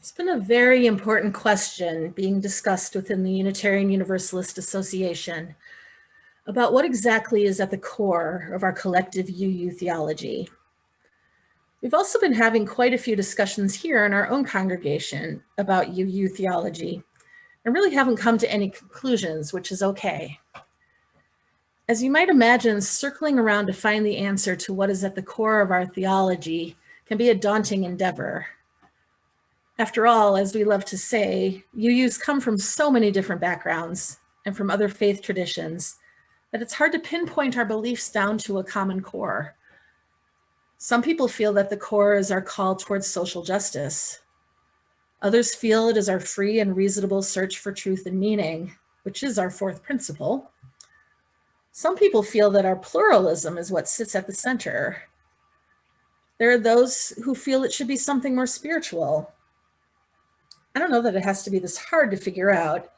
It's been a very important question being discussed within the Unitarian Universalist Association about what exactly is at the core of our collective UU theology. We've also been having quite a few discussions here in our own congregation about UU theology and really haven't come to any conclusions, which is okay. As you might imagine, circling around to find the answer to what is at the core of our theology can be a daunting endeavor. After all, as we love to say, UUs come from so many different backgrounds and from other faith traditions that it's hard to pinpoint our beliefs down to a common core. Some people feel that the core is our call towards social justice. Others feel it is our free and reasonable search for truth and meaning, which is our fourth principle. Some people feel that our pluralism is what sits at the center. There are those who feel it should be something more spiritual. I don't know that it has to be this hard to figure out.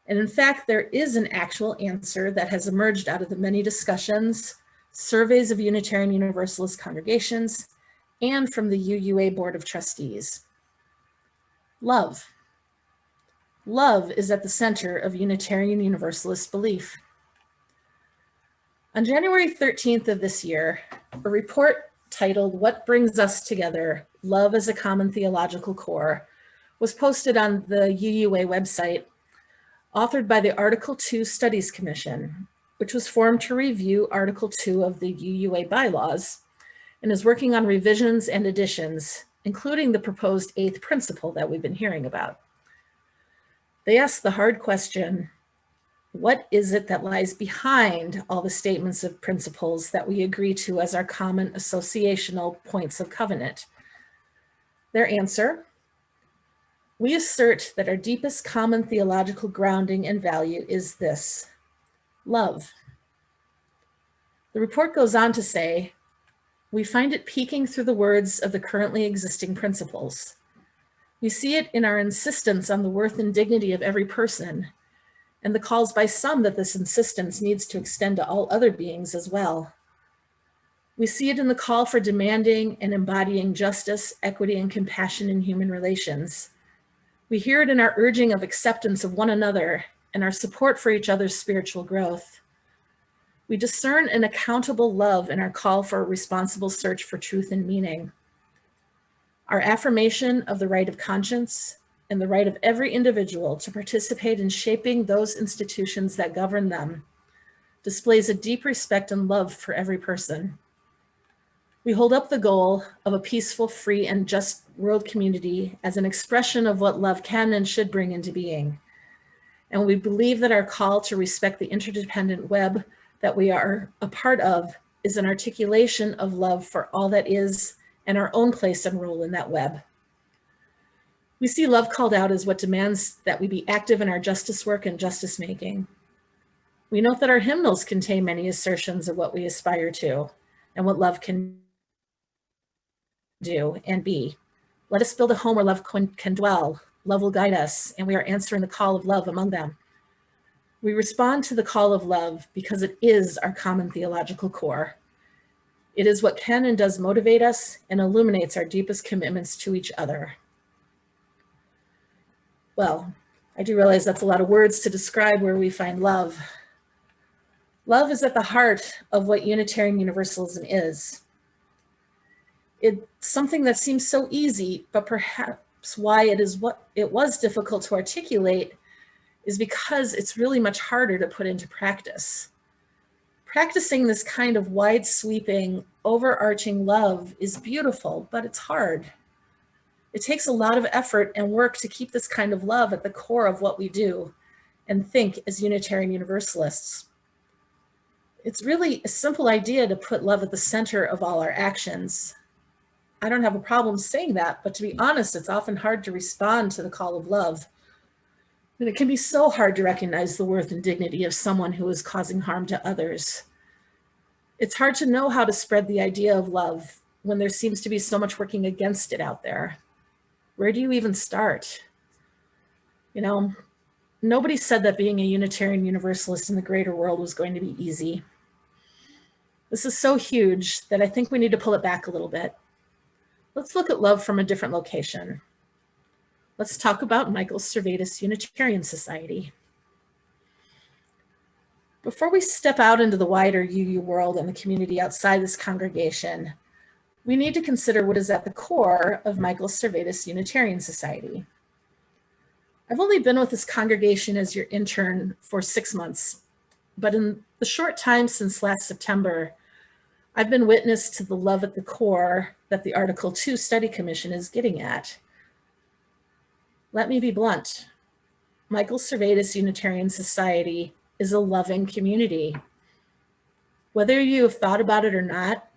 And in fact, there is an actual answer that has emerged out of the many discussions, surveys of Unitarian Universalist congregations, and from the UUA Board of Trustees. Love. Love is at the center of Unitarian Universalist belief. On January 13th of this year, a report titled "What Brings Us Together? Love as a Common Theological Core" was posted on the UUA website, authored by the Article 2 Studies Commission, which was formed to review Article 2 of the UUA bylaws and is working on revisions and additions, including the proposed eighth principle that we've been hearing about. They asked the hard question, what is it that lies behind all the statements of principles that we agree to as our common associational points of covenant? Their answer: we assert that our deepest common theological grounding and value is this: love. The report goes on to say, we find it peeking through the words of the currently existing principles. We see it in our insistence on the worth and dignity of every person, and the calls by some that this insistence needs to extend to all other beings as well. We see it in the call for demanding and embodying justice, equity, and compassion in human relations. We hear it in our urging of acceptance of one another and our support for each other's spiritual growth. We discern an accountable love in our call for a responsible search for truth and meaning. Our affirmation of the right of conscience and the right of every individual to participate in shaping those institutions that govern them displays a deep respect and love for every person. We hold up the goal of a peaceful, free, and just world community as an expression of what love can and should bring into being. And we believe that our call to respect the interdependent web that we are a part of is an articulation of love for all that is and our own place and role in that web. We see love called out as what demands that we be active in our justice work and justice making. We note that our hymnals contain many assertions of what we aspire to and what love can do and be. Let us build a home where love can dwell. Love will guide us, and we are answering the call of love among them. We respond to the call of love because it is our common theological core. It is what can and does motivate us and illuminates our deepest commitments to each other. Well, I do realize that's a lot of words to describe where we find love. Love is at the heart of what Unitarian Universalism is. It's something that seems so easy, but perhaps why it was difficult to articulate is because it's really much harder to put into practice. Practicing this kind of wide sweeping, overarching love is beautiful, but it's hard. It takes a lot of effort and work to keep this kind of love at the core of what we do and think as Unitarian Universalists. It's really a simple idea to put love at the center of all our actions. I don't have a problem saying that, but to be honest, it's often hard to respond to the call of love. And it can be so hard to recognize the worth and dignity of someone who is causing harm to others. It's hard to know how to spread the idea of love when there seems to be so much working against it out there. Where do you even start? You know, nobody said that being a Unitarian Universalist in the greater world was going to be easy. This is so huge that I think we need to pull it back a little bit. Let's look at love from a different location. Let's talk about Michael Servetus Unitarian Society. Before we step out into the wider UU world and the community outside this congregation, we need to consider what is at the core of Michael Servetus Unitarian Society. I've only been with this congregation as your intern for 6 months, but in the short time since last September, I've been witness to the love at the core that the Article 2 Study Commission is getting at. Let me be blunt. Michael Servetus Unitarian Society is a loving community. Whether you have thought about it or not,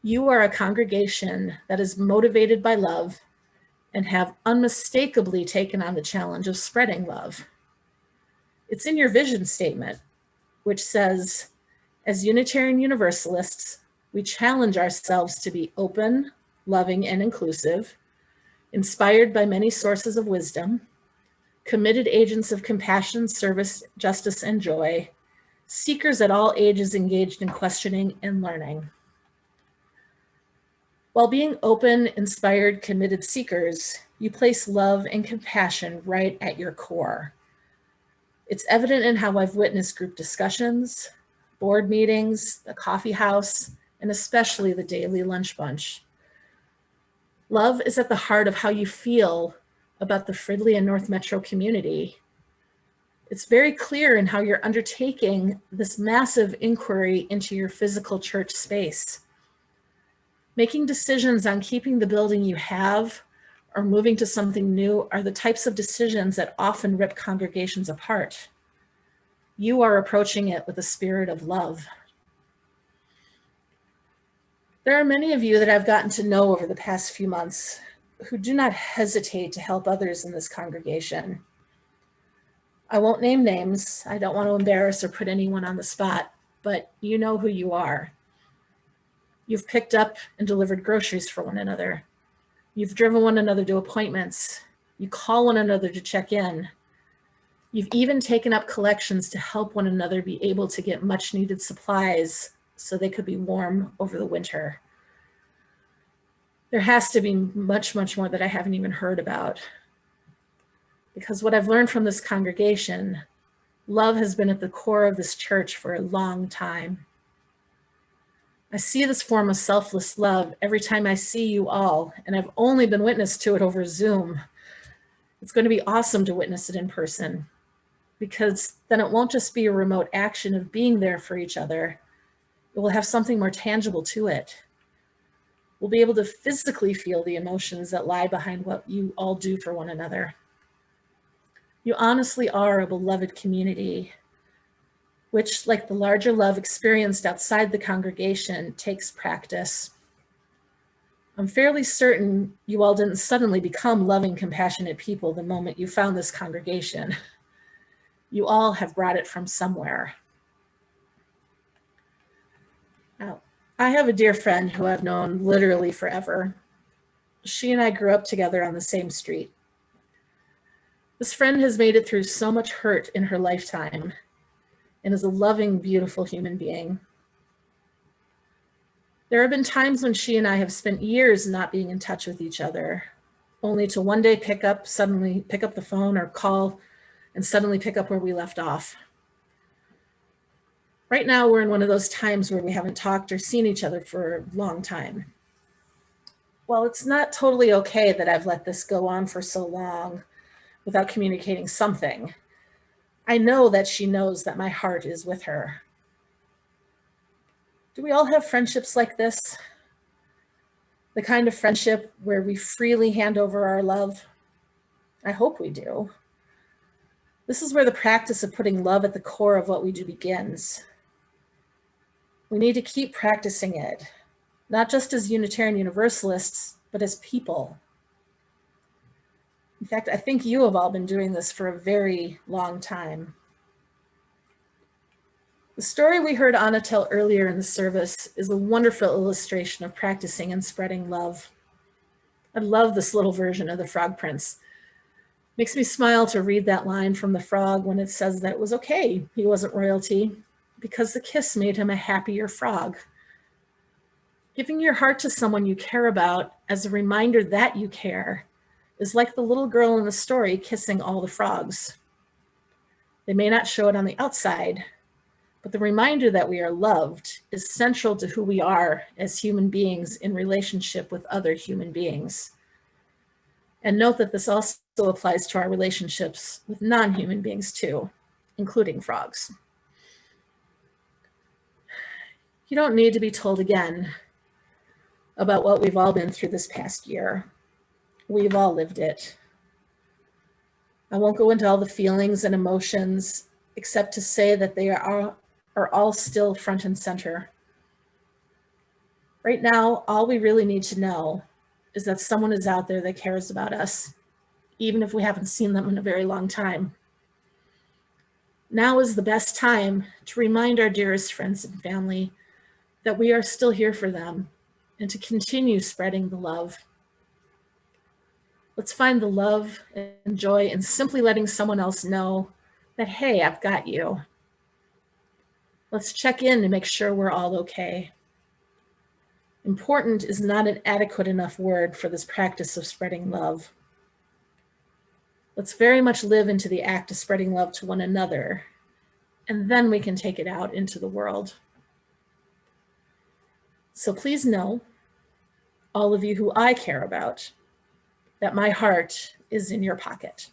you are a congregation that is motivated by love and have unmistakably taken on the challenge of spreading love. It's in your vision statement, which says, as Unitarian Universalists, we challenge ourselves to be open, loving, and inclusive, inspired by many sources of wisdom, committed agents of compassion, service, justice, and joy, seekers at all ages engaged in questioning and learning. While being open, inspired, committed seekers, you place love and compassion right at your core. It's evident in how I've witnessed group discussions, board meetings, the coffee house, and especially the daily lunch bunch. Love is at the heart of how you feel about the Fridley and North Metro community. It's very clear in how you're undertaking this massive inquiry into your physical church space. Making decisions on keeping the building you have or moving to something new are the types of decisions that often rip congregations apart. You are approaching it with a spirit of love. There are many of you that I've gotten to know over the past few months who do not hesitate to help others in this congregation. I won't name names. I don't want to embarrass or put anyone on the spot, but you know who you are. You've picked up and delivered groceries for one another. You've driven one another to appointments. You call one another to check in. You've even taken up collections to help one another be able to get much needed supplies so they could be warm over the winter. There has to be much, much more that I haven't even heard about. Because what I've learned from this congregation, love has been at the core of this church for a long time. I see this form of selfless love every time I see you all, and I've only been witness to it over Zoom. It's going to be awesome to witness it in person, because then it won't just be a remote action of being there for each other. It will have something more tangible to it. We'll be able to physically feel the emotions that lie behind what you all do for one another. You honestly are a beloved community, which, like the larger love experienced outside the congregation, takes practice. I'm fairly certain you all didn't suddenly become loving, compassionate people the moment you found this congregation. You all have brought it from somewhere. Now, I have a dear friend who I've known literally forever. She and I grew up together on the same street. This friend has made it through so much hurt in her lifetime and is a loving, beautiful human being. There have been times when she and I have spent years not being in touch with each other, only to one day suddenly pick up the phone or call and suddenly pick up where we left off. Right now, we're in one of those times where we haven't talked or seen each other for a long time. While it's not totally okay that I've let this go on for so long without communicating something, I know that she knows that my heart is with her. Do we all have friendships like this? The kind of friendship where we freely hand over our love? I hope we do. This is where the practice of putting love at the core of what we do begins. We need to keep practicing it, not just as Unitarian Universalists, but as people. In fact, I think you have all been doing this for a very long time. The story we heard Anna tell earlier in the service is a wonderful illustration of practicing and spreading love. I love this little version of the Frog Prince. Makes me smile to read that line from the frog when it says that it was okay he wasn't royalty because the kiss made him a happier frog. Giving your heart to someone you care about as a reminder that you care is like the little girl in the story kissing all the frogs. They may not show it on the outside, but the reminder that we are loved is central to who we are as human beings in relationship with other human beings. And note that this also applies to our relationships with non-human beings too, including frogs. You don't need to be told again about what we've all been through this past year. We've all lived it. I won't go into all the feelings and emotions, except to say that they are all still front and center. Right now, all we really need to know is that someone is out there that cares about us, even if we haven't seen them in a very long time. Now is the best time to remind our dearest friends and family that we are still here for them and to continue spreading the love. Let's find the love and joy in simply letting someone else know that, hey, I've got you. Let's check in to make sure we're all okay. Important is not an adequate enough word for this practice of spreading love. Let's very much live into the act of spreading love to one another, and then we can take it out into the world. So please know, all of you who I care about, that my heart is in your pocket.